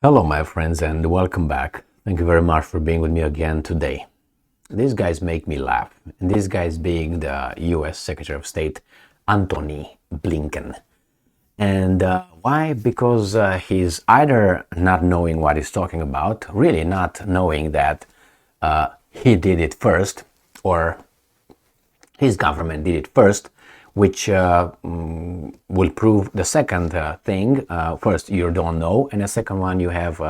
Hello, my friends, and welcome back. Thank you very much for being with me again today. These guys make me laugh, and these guys being the US Secretary of State, Antony Blinken. And why? Because he's either not knowing what he's talking about, really not knowing that he did it first, or his government did it first, which will prove the second thing. First, you don't know, and the second one, you have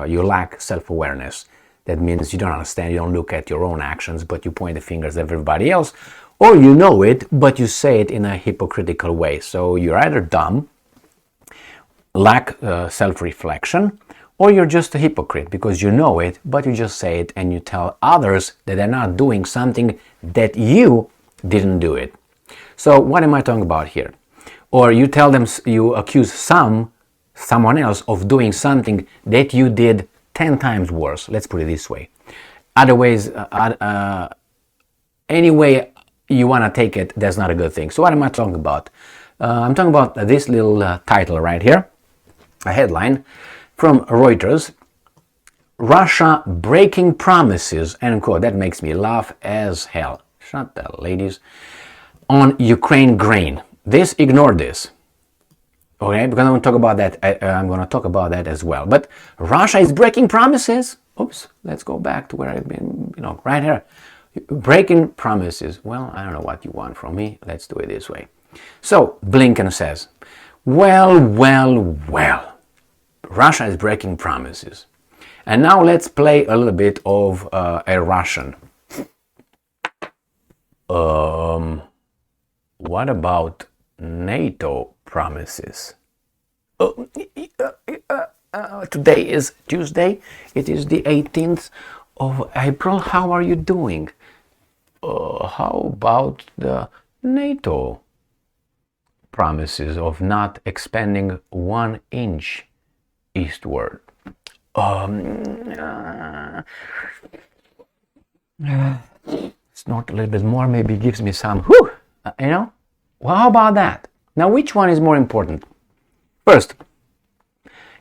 you lack self-awareness. That means you don't understand, you don't look at your own actions, but you point the fingers at everybody else, or you know it, but you say it in a hypocritical way. So you're either dumb, lack self-reflection, or you're just a hypocrite because you know it, but you just say it and you tell others that they're not doing something that you didn't do it. So what am I talking about here? Or you tell them, you accuse someone else of doing something that you did 10 times worse. Let's put it this way. Other ways, any way you want to take it, that's not a good thing. So what am I talking about? I'm talking about this little title right here, a headline from Reuters. Russia breaking promises, end quote. That makes me laugh as hell. Shut the ladies. On Ukraine grain. Ignore this. Okay, because I'm going to talk about that. I'm going to talk about that as well. But Russia is breaking promises. Oops, let's go back to where I've been, right here. Breaking promises. Well, I don't know what you want from me. Let's do it this way. So, Blinken says, well, Russia is breaking promises. And now let's play a little bit of a Russian. What about NATO promises? Today is Tuesday. It is the 18th of April. How are you doing? How about the NATO promises of not expanding 1 inch eastward? Snort a little bit more, maybe gives me some, Well, how about that? Now, which one is more important? First,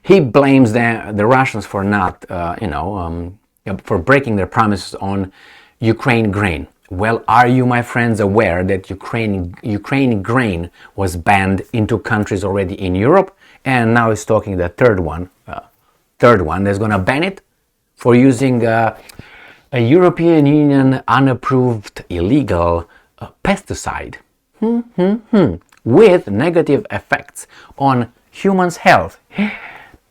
he blames the Russians for not, for breaking their promises on Ukraine grain. Well, are you, my friends, aware that Ukraine grain was banned into countries already in Europe, and now he's talking the third one that's going to ban it for using a European Union unapproved illegal pesticide with negative effects on humans' health.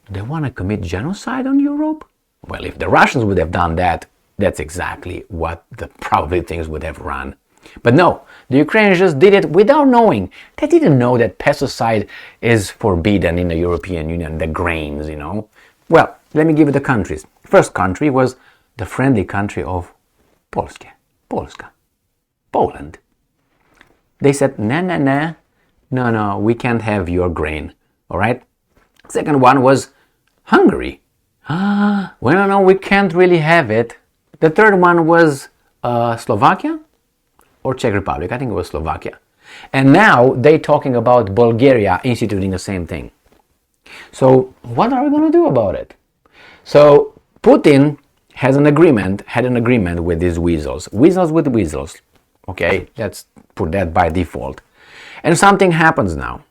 They want to commit genocide on Europe? Well, if the Russians would have done that, that's exactly what the probably things would have run. But no, the Ukrainians just did it without knowing. They didn't know that pesticide is forbidden in the European Union, the grains, Well, let me give you the countries. First country was the friendly country of Polska, Poland. They said, no, we can't have your grain, all right? Second one was Hungary. Well, no, we can't really have it. The third one was Slovakia or Czech Republic. I think it was Slovakia. And now they're talking about Bulgaria instituting the same thing. So what are we going to do about it? So Putin had an agreement with these weasels with weasels. Okay, let's put that by default. And something happens now.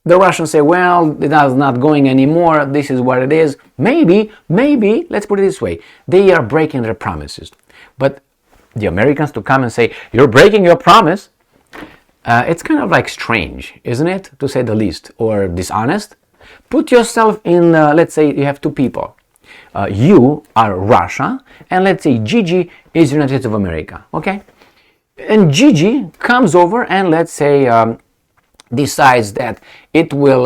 The Russians say, well, it is not going anymore. This is what it is. Maybe, let's put it this way. They are breaking their promises. But the Americans to come and say, you're breaking your promise, it's kind of like strange, isn't it? To say the least, or dishonest. Put yourself in, let's say you have two people. You are Russia, and let's say Gigi is United States of America, okay? And Gigi comes over and let's say decides that it will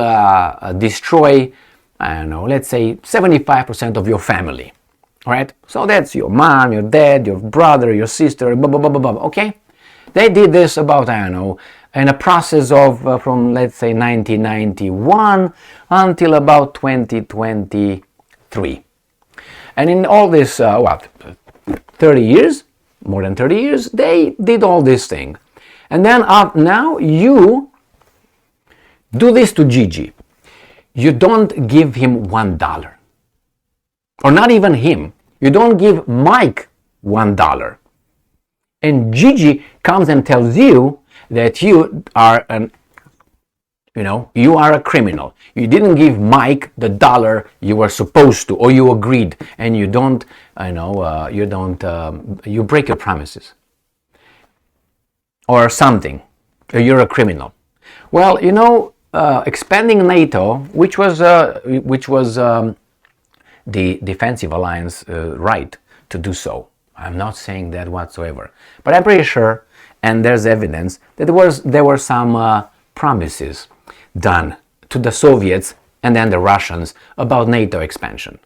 destroy, I don't know, let's say 75% of your family, all right? So that's your mom, your dad, your brother, your sister, blah, blah, blah, blah, blah, okay? They did this about, I don't know, in a process of from, let's say, 1991 until about 2023. And in all this, 30 years, more than 30 years, they did all this thing. And then now you do this to Gigi. you don't give him $1. Or not even him. You don't give Mike $1. And Gigi comes and tells you that you are you are a criminal. You didn't give Mike the dollar you were supposed to, or you agreed, and you don't, you break your promises. Or something. You're a criminal. Well, expanding NATO, which was the defensive alliance right to do so. I'm not saying that whatsoever, but I'm pretty sure, and there's evidence that there were some promises done to the Soviets and then the Russians about NATO expansion.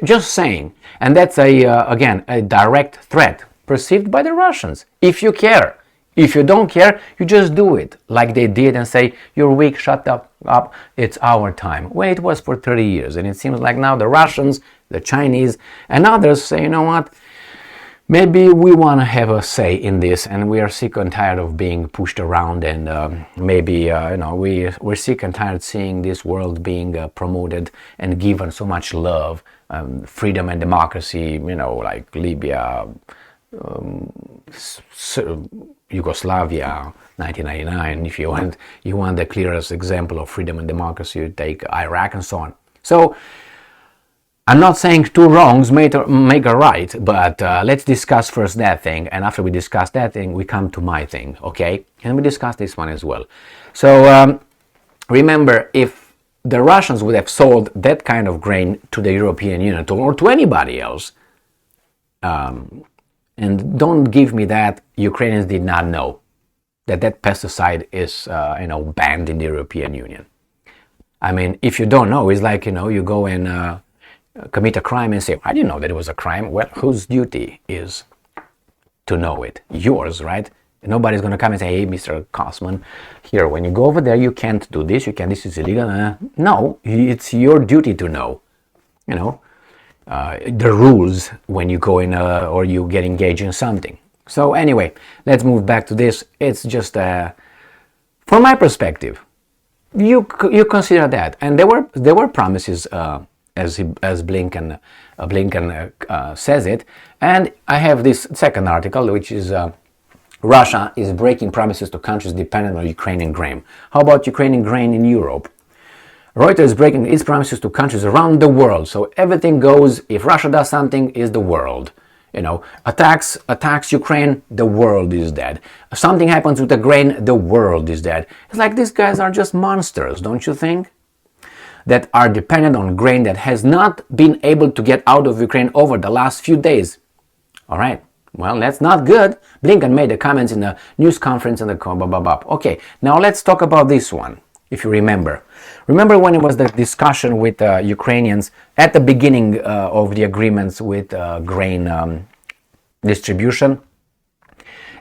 Just saying, and that's again a direct threat perceived by the Russians. If you care. If you don't care, you just do it like they did and say, you're weak, shut up, it's our time. Well, it was for 30 years, and it seems like now the Russians, the Chinese, and others say, you know what, maybe we want to have a say in this, and we are sick and tired of being pushed around, and maybe, we're sick and tired seeing this world being promoted and given so much love, freedom and democracy, like Libya, Yugoslavia, 1999. If you want the clearest example of freedom and democracy, you take Iraq and so on. So I'm not saying two wrongs make a right, but let's discuss first that thing, and after we discuss that thing, we come to my thing, okay? And we discuss this one as well. So remember, if the Russians would have sold that kind of grain to the European Union or to anybody else, and don't give me that Ukrainians did not know that pesticide is banned in the European Union. I mean, if you don't know, it's like, you go and commit a crime and say, I didn't know that it was a crime. Well, whose duty is to know it? Yours, right? Nobody's going to come and say, hey, Mr. Kosman, here, when you go over there, you can't do this, this is illegal. No, it's your duty to know, the rules when you go in or you get engaged in something. So anyway, let's move back to this. It's just from my perspective, you consider that, and there were promises as Blinken says it, and I have this second article which is Russia is breaking promises to countries dependent on Ukrainian grain. How about Ukrainian grain in Europe? Reuters is breaking its promises to countries around the world. So everything goes, if Russia does something, is the world. Attacks Ukraine, the world is dead. Something happens with the grain, the world is dead. It's like these guys are just monsters, don't you think? That are dependent on grain that has not been able to get out of Ukraine over the last few days. All right, well, that's not good. Blinken made the comments in the news conference and Okay, now let's talk about this one. If you remember when it was the discussion with Ukrainians at the beginning of the agreements with grain distribution,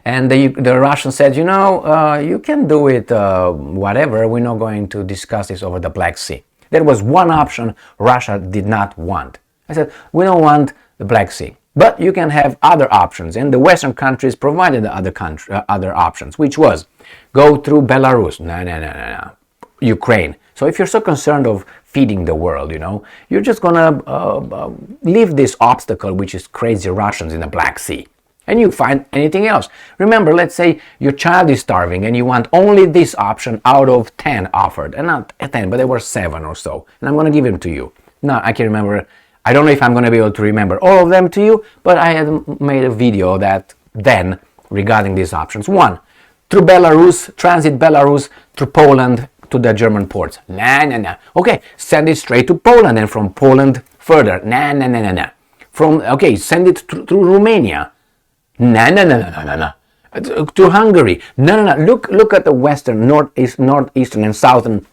and the Russians said, you can do it, whatever, we're not going to discuss this over the Black Sea. That was one option Russia did not want. I said, we don't want the Black Sea, but you can have other options, and the Western countries provided the other options, which was go through Belarus. No. Ukraine. So if you're so concerned of feeding the world, you're just gonna leave this obstacle, which is crazy Russians in the Black Sea, and you find anything else. Remember, let's say your child is starving and you want only this option out of 10 offered, and not 10, but there were 7 or so, and I'm gonna give them to you. Now I can remember. I don't know if I'm gonna be able to remember all of them to you, but I had made a video then regarding these options. 1, through Belarus, transit Belarus through Poland to the German ports. No. Okay, send it straight to Poland, and from Poland further. No. Send it through Romania. No. To Hungary. No. Look at the western, northeastern, and southern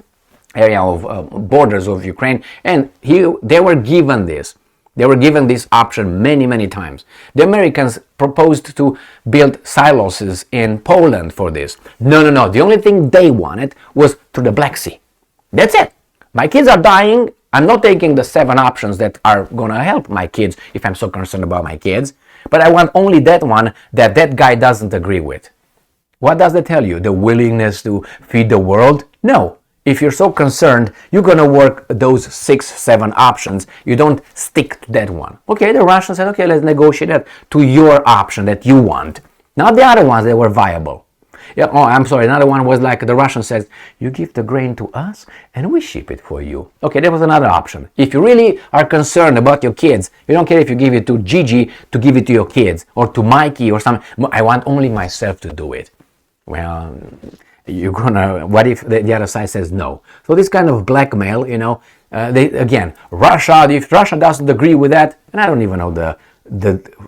area of borders of Ukraine, and they were given this. They were given this option many times. The Americans proposed to build silos in Poland for this. No. The only thing they wanted was through the Black Sea. That's it. My kids are dying. I'm not taking the 7 options that are going to help my kids if I'm so concerned about my kids. But I want only that one that guy doesn't agree with. What does that tell you? The willingness to feed the world? No. If you're so concerned, you're going to work those 6, 7 options. You don't stick to that one. Okay, the Russians said, okay, let's negotiate that to your option that you want. Not the other ones that were viable. Yeah, oh, I'm sorry, another one was like the Russian says, you give the grain to us and we ship it for you. Okay, that was another option. If you really are concerned about your kids, you don't care if you give it to Gigi to give it to your kids or to Mikey or something. I want only myself to do it. Well, you're gonna, what if the other side says no? So this kind of blackmail, you know, Russia, if Russia doesn't agree with that, and I don't even know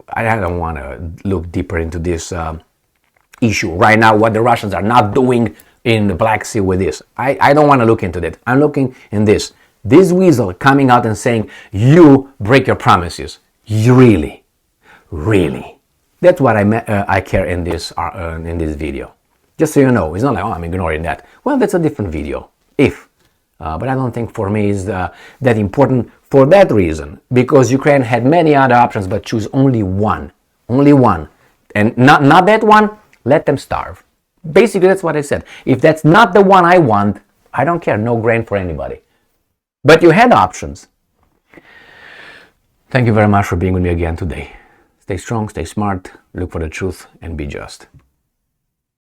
I don't want to look deeper into this issue right now, what the Russians are not doing in the Black Sea with this. I don't want to look into that. I'm looking in this weasel coming out and saying, you break your promises. You really. That's what I care in this video. Just so you know, it's not like, oh, I'm ignoring that. Well, that's a different video, but I don't think for me is that important for that reason, because Ukraine had many other options, but choose only one, and not that one, let them starve. Basically, that's what I said. If that's not the one I want, I don't care, no grain for anybody. But you had options. Thank you very much for being with me again today. Stay strong, stay smart, look for the truth, and be just.